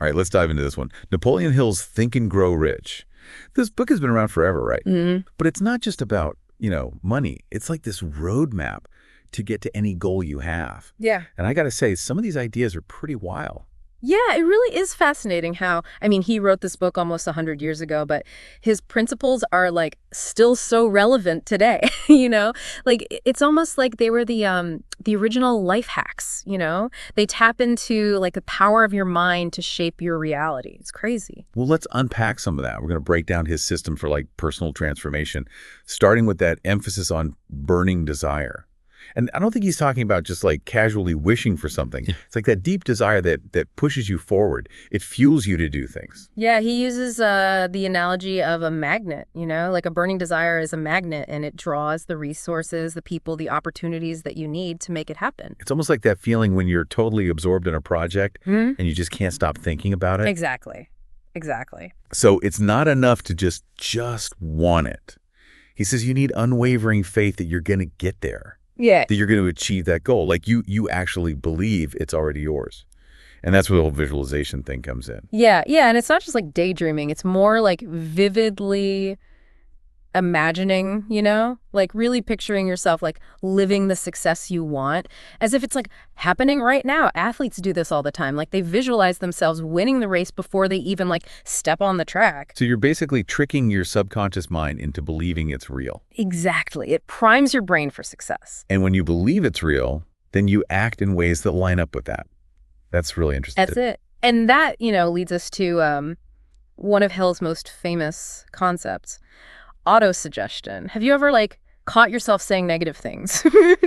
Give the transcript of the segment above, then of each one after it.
All right, let's dive into this one. Napoleon Hill's Think and Grow Rich. This book has been around forever, right? Mm-hmm. But it's not just about, money. It's like this roadmap to get to any goal you have. Yeah. And I got to say, some of these ideas are pretty wild. Yeah, it really is fascinating how, he wrote this book almost 100 years ago, but his principles are like still so relevant today, Like it's almost like they were the original life hacks, They tap into like the power of your mind to shape your reality. It's crazy. Well, let's unpack some of that. We're going to break down his system for like personal transformation, starting with that emphasis on burning desire. And I don't think he's talking about just like casually wishing for something. It's like that deep desire that pushes you forward. It fuels you to do things. Yeah, he uses the analogy of a magnet, like a burning desire is a magnet and it draws the resources, the people, the opportunities that you need to make it happen. It's almost like that feeling when you're totally absorbed in a project and you just can't stop thinking about it. Exactly. So it's not enough to just want it. He says you need unwavering faith that you're going to get there. Yeah. That you're going to achieve that goal. Like you actually believe it's already yours. And that's where the whole visualization thing comes in. Yeah. And it's not just like daydreaming. It's more like vividly imagining, like really picturing yourself like living the success you want as if it's like happening right now. Athletes do this all the time. Like they visualize themselves winning the race before they even like step on the track. So you're basically tricking your subconscious mind into believing it's real. Exactly. It primes your brain for success. And when you believe it's real, then you act in ways that line up with that. That's really interesting. That's it. And that, leads us to one of Hill's most famous concepts, autosuggestion. Have you ever caught yourself saying negative things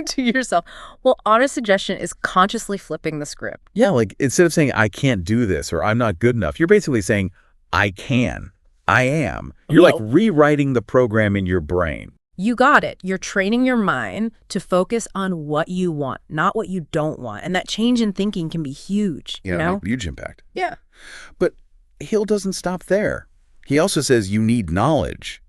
to yourself? Well, autosuggestion is consciously flipping the script. Yeah, like instead of saying I can't do this or I'm not good enough, you're basically saying I can. I am. You're like rewriting the program in your brain. You got it. You're training your mind to focus on what you want, not what you don't want. And that change in thinking can be huge, Huge impact. Yeah. But Hill doesn't stop there. He also says you need knowledge.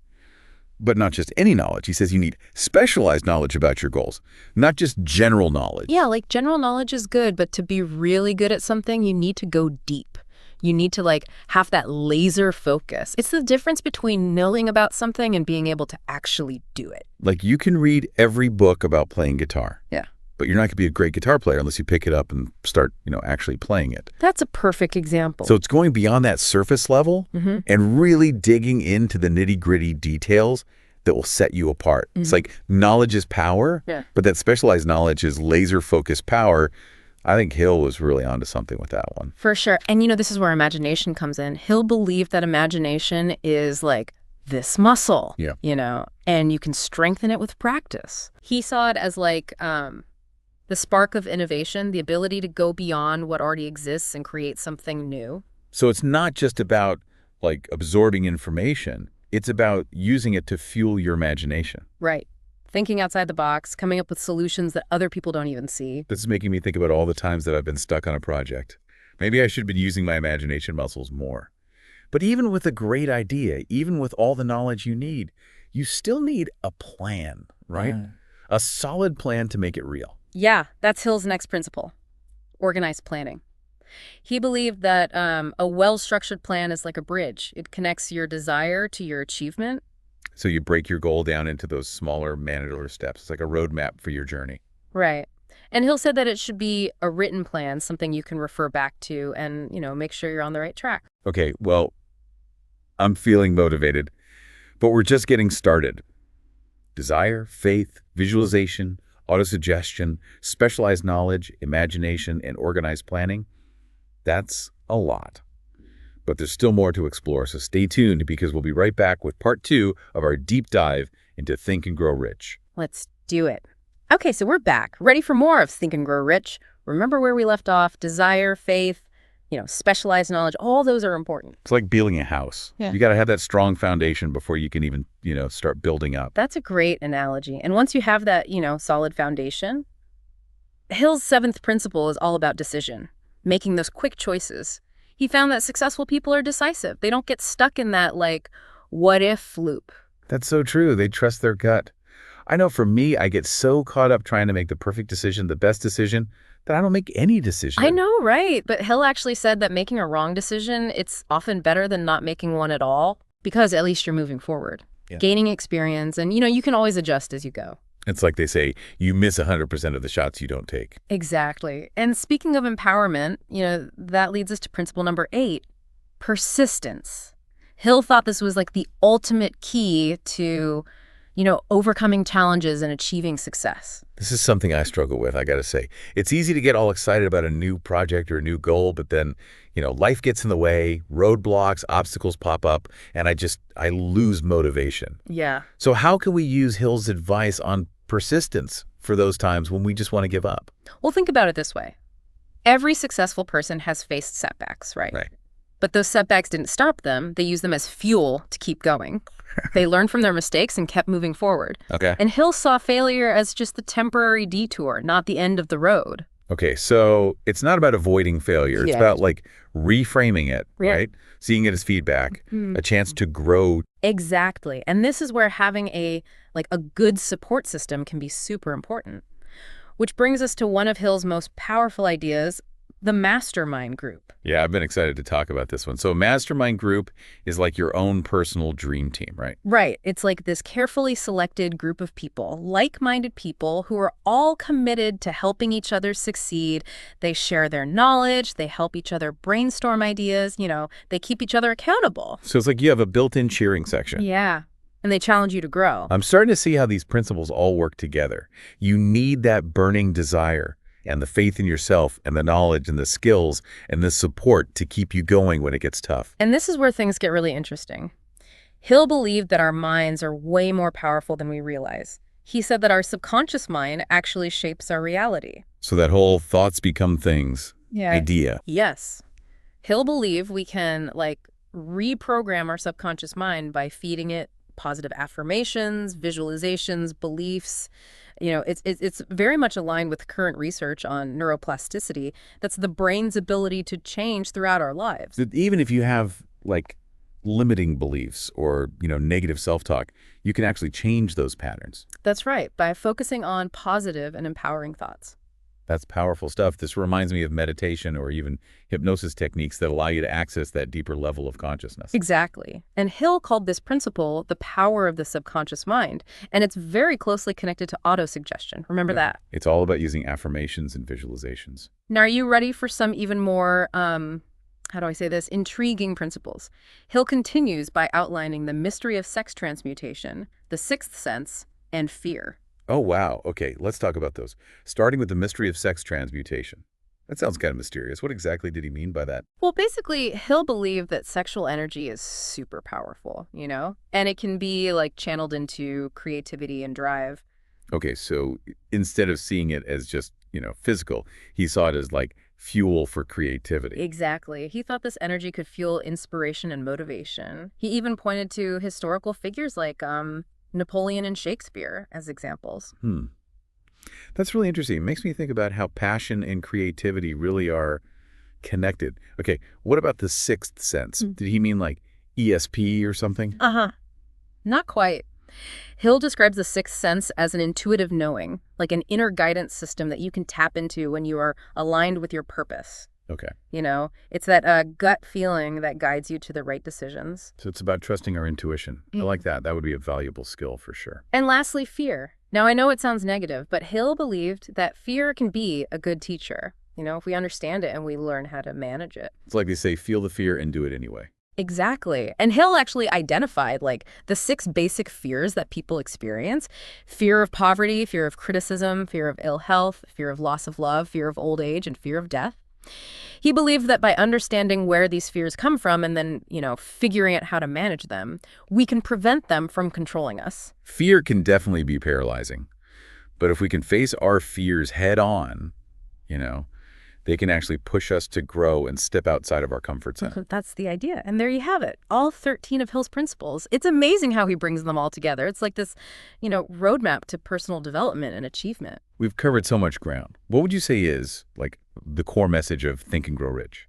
But not just any knowledge. He says you need specialized knowledge about your goals, not just general knowledge. Yeah, like general knowledge is good, but to be really good at something, you need to go deep. You need to have that laser focus. It's the difference between knowing about something and being able to actually do it. Like you can read every book about playing guitar. Yeah. But you're not going to be a great guitar player unless you pick it up and start, actually playing it. That's a perfect example. So it's going beyond that surface level and really digging into the nitty-gritty details that will set you apart. It's like knowledge is power, but that specialized knowledge is laser-focused power. I think Hill was really onto something with that one. For sure. And, this is where imagination comes in. Hill believed that imagination is like this muscle, and you can strengthen it with practice. He saw it as the spark of innovation, the ability to go beyond what already exists and create something new. So it's not just about absorbing information. It's about using it to fuel your imagination. Right. Thinking outside the box, coming up with solutions that other people don't even see. This is making me think about all the times that I've been stuck on a project. Maybe I should have been using my imagination muscles more. But even with a great idea, even with all the knowledge you need, you still need a plan, right? Yeah. A solid plan to make it real. Yeah, that's Hill's next principle, organized planning. He believed that a well-structured plan is like a bridge. It connects your desire to your achievement. So you break your goal down into those smaller, manageable steps. It's like a roadmap for your journey. Right. And Hill said that it should be a written plan, something you can refer back to and, make sure you're on the right track. Okay, well, I'm feeling motivated, but we're just getting started. Desire, faith, visualization, autosuggestion, specialized knowledge, imagination, and organized planning. That's a lot. But there's still more to explore, so stay tuned because we'll be right back with part 2 of our deep dive into Think and Grow Rich. Let's do it. Okay, so we're back, ready for more of Think and Grow Rich. Remember where we left off? Desire, faith, specialized knowledge, all those are important. It's like building a house. Yeah. You got to have that strong foundation before you can even, start building up. That's a great analogy. And once you have that, solid foundation, Hill's 7th principle is all about decision, making those quick choices. He found that successful people are decisive. They don't get stuck in that, what if loop. That's so true. They trust their gut. I know for me, I get so caught up trying to make the perfect decision, the best decision, that I don't make any decision. I know, right? But Hill actually said that making a wrong decision, it's often better than not making one at all, because at least you're moving forward, Yeah. gaining experience, and, you can always adjust as you go. It's like they say, you miss 100% of the shots you don't take. Exactly. And speaking of empowerment, that leads us to principle number 8, persistence. Hill thought this was like the ultimate key to, overcoming challenges and achieving success. This is something I struggle with, I got to say. It's easy to get all excited about a new project or a new goal, but then, life gets in the way, roadblocks, obstacles pop up, and I lose motivation. Yeah. So how can we use Hill's advice on persistence for those times when we just want to give up? Well, think about it this way. Every successful person has faced setbacks, right? Right. But those setbacks didn't stop them. They used them as fuel to keep going. They learned from their mistakes and kept moving forward. Okay. And Hill saw failure as just the temporary detour, not the end of the road. Okay, so it's not about avoiding failure. It's Yeah. about reframing it, Yeah. right? Seeing it as feedback, a chance to grow. Exactly. And this is where having a good support system can be super important. Which brings us to one of Hill's most powerful ideas, the mastermind group. Yeah, I've been excited to talk about this one. So a mastermind group is like your own personal dream team, right? Right. It's like this carefully selected group of people, like-minded people who are all committed to helping each other succeed. They share their knowledge. They help each other brainstorm ideas. They keep each other accountable. So it's like you have a built-in cheering section. Yeah. And they challenge you to grow. I'm starting to see how these principles all work together. You need that burning desire and the faith in yourself and the knowledge and the skills and the support to keep you going when it gets tough. And this is where things get really interesting. Hill believed that our minds are way more powerful than we realize. He said that our subconscious mind actually shapes our reality. So that whole thoughts become things idea. Yes. Hill believed we can, reprogram our subconscious mind by feeding it positive affirmations, visualizations, beliefs. It's very much aligned with current research on neuroplasticity. That's the brain's ability to change throughout our lives. Even if you have limiting beliefs or, negative self-talk, you can actually change those patterns. That's right, by focusing on positive and empowering thoughts. That's powerful stuff. This reminds me of meditation or even hypnosis techniques that allow you to access that deeper level of consciousness. Exactly. And Hill called this principle the power of the subconscious mind. And it's very closely connected to autosuggestion. Remember that. It's all about using affirmations and visualizations. Now, are you ready for some even more, intriguing principles? Hill continues by outlining the mystery of sex transmutation, the sixth sense, and fear. Oh, wow. Okay, let's talk about those. Starting with the mystery of sex transmutation. That sounds kind of mysterious. What exactly did he mean by that? Well, basically, Hill believed that sexual energy is super powerful, and it can be channeled into creativity and drive. Okay, so instead of seeing it as just, physical, he saw it as fuel for creativity. Exactly. He thought this energy could fuel inspiration and motivation. He even pointed to historical figures like Napoleon and Shakespeare as examples. That's really interesting. It makes me think about how passion and creativity really are connected. Okay, what about the sixth sense? Did he mean ESP or something? Not quite. Hill describes the sixth sense as an intuitive knowing, like an inner guidance system that you can tap into when you are aligned with your purpose. Okay. It's that gut feeling that guides you to the right decisions. So it's about trusting our intuition. I like that. That would be a valuable skill for sure. And lastly, fear. Now, I know it sounds negative, but Hill believed that fear can be a good teacher, if we understand it and we learn how to manage it. It's like they say, feel the fear and do it anyway. Exactly. And Hill actually identified the 6 basic fears that people experience: fear of poverty, fear of criticism, fear of ill health, fear of loss of love, fear of old age, and fear of death. He believed that by understanding where these fears come from and then, figuring out how to manage them, we can prevent them from controlling us. Fear can definitely be paralyzing. But if we can face our fears head on, they can actually push us to grow and step outside of our comfort zone. That's the idea. And there you have it. All 13 of Hill's principles. It's amazing how he brings them all together. It's like this, roadmap to personal development and achievement. We've covered so much ground. What would you say is, the core message of Think and Grow Rich?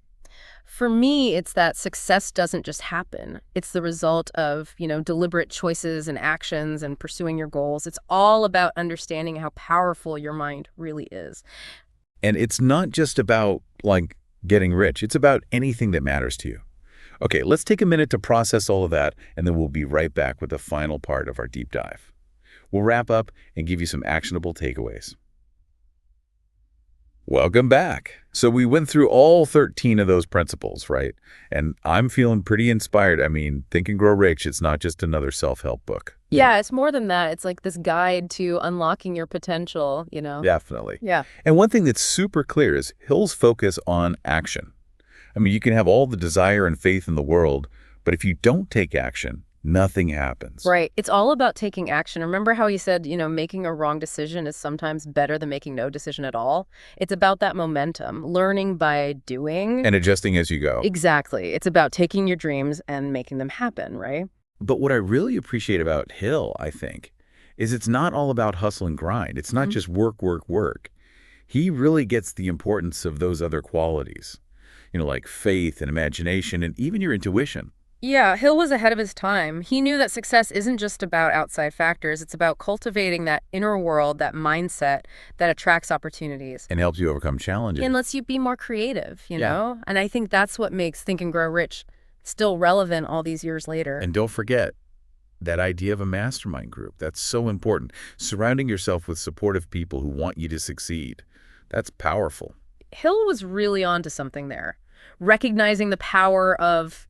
For me, it's that success doesn't just happen. It's the result of, deliberate choices and actions and pursuing your goals. It's all about understanding how powerful your mind really is. And it's not just about, like, getting rich. It's about anything that matters to you. Okay, let's take a minute to process all of that, and then we'll be right back with the final part of our deep dive. We'll wrap up and give you some actionable takeaways. Welcome back. So we went through all 13 of those principles, right? And I'm feeling pretty inspired. I mean, Think and Grow Rich, it's not just another self-help book. Yeah, it's more than that. It's like this guide to unlocking your potential, you know? Definitely. Yeah. And one thing that's super clear is Hill's focus on action. I mean, you can have all the desire and faith in the world, but if you don't take action, nothing happens. Right. It's all about taking action. Remember how he said, making a wrong decision is sometimes better than making no decision at all? It's about that momentum, learning by doing. And adjusting as you go. Exactly. It's about taking your dreams and making them happen, right? But what I really appreciate about Hill, I think, is it's not all about hustle and grind. It's not just work, work, work. He really gets the importance of those other qualities, like faith and imagination and even your intuition. Yeah, Hill was ahead of his time. He knew that success isn't just about outside factors. It's about cultivating that inner world, that mindset that attracts opportunities. And helps you overcome challenges. And lets you be more creative, you know? And I think that's what makes Think and Grow Rich still relevant all these years later. And don't forget that idea of a mastermind group. That's so important. Surrounding yourself with supportive people who want you to succeed. That's powerful. Hill was really onto something there. Recognizing the power of,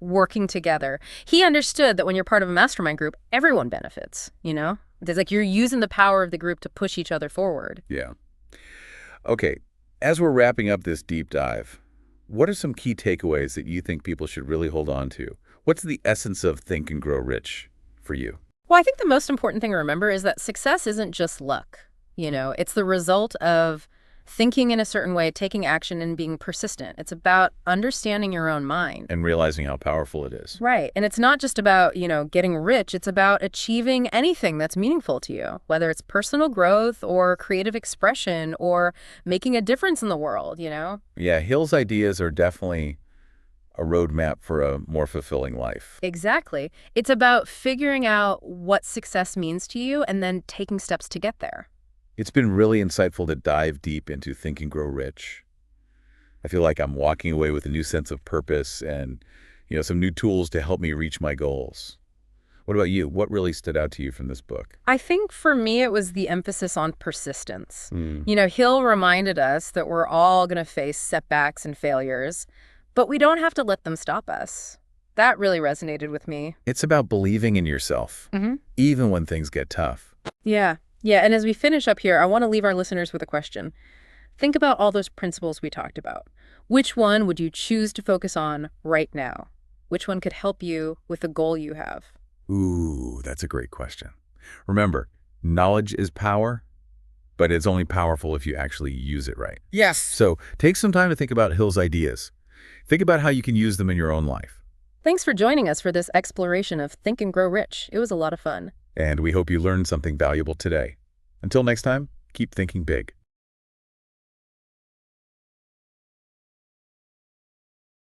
working together. He understood that when you're part of a mastermind group, everyone benefits, It's like you're using the power of the group to push each other forward. Yeah. Okay, as we're wrapping up this deep dive, what are some key takeaways that you think people should really hold on to? What's the essence of Think and Grow Rich for you? Well, I think the most important thing to remember is that success isn't just luck. It's the result of thinking in a certain way, taking action, and being persistent. It's about understanding your own mind. And realizing how powerful it is. Right. And it's not just about, getting rich. It's about achieving anything that's meaningful to you, whether it's personal growth or creative expression or making a difference in the world, Yeah, Hill's ideas are definitely a roadmap for a more fulfilling life. Exactly. It's about figuring out what success means to you and then taking steps to get there. It's been really insightful to dive deep into Think and Grow Rich. I feel like I'm walking away with a new sense of purpose and, some new tools to help me reach my goals. What about you? What really stood out to you from this book? I think for me, it was the emphasis on persistence. Hill reminded us that we're all going to face setbacks and failures, but we don't have to let them stop us. That really resonated with me. It's about believing in yourself, even when things get tough. Yeah. Yeah, and as we finish up here, I want to leave our listeners with a question. Think about all those principles we talked about. Which one would you choose to focus on right now? Which one could help you with the goal you have? Ooh, that's a great question. Remember, knowledge is power, but it's only powerful if you actually use it right. Yes. So take some time to think about Hill's ideas. Think about how you can use them in your own life. Thanks for joining us for this exploration of Think and Grow Rich. It was a lot of fun. And we hope you learned something valuable today. Until next time, keep thinking big.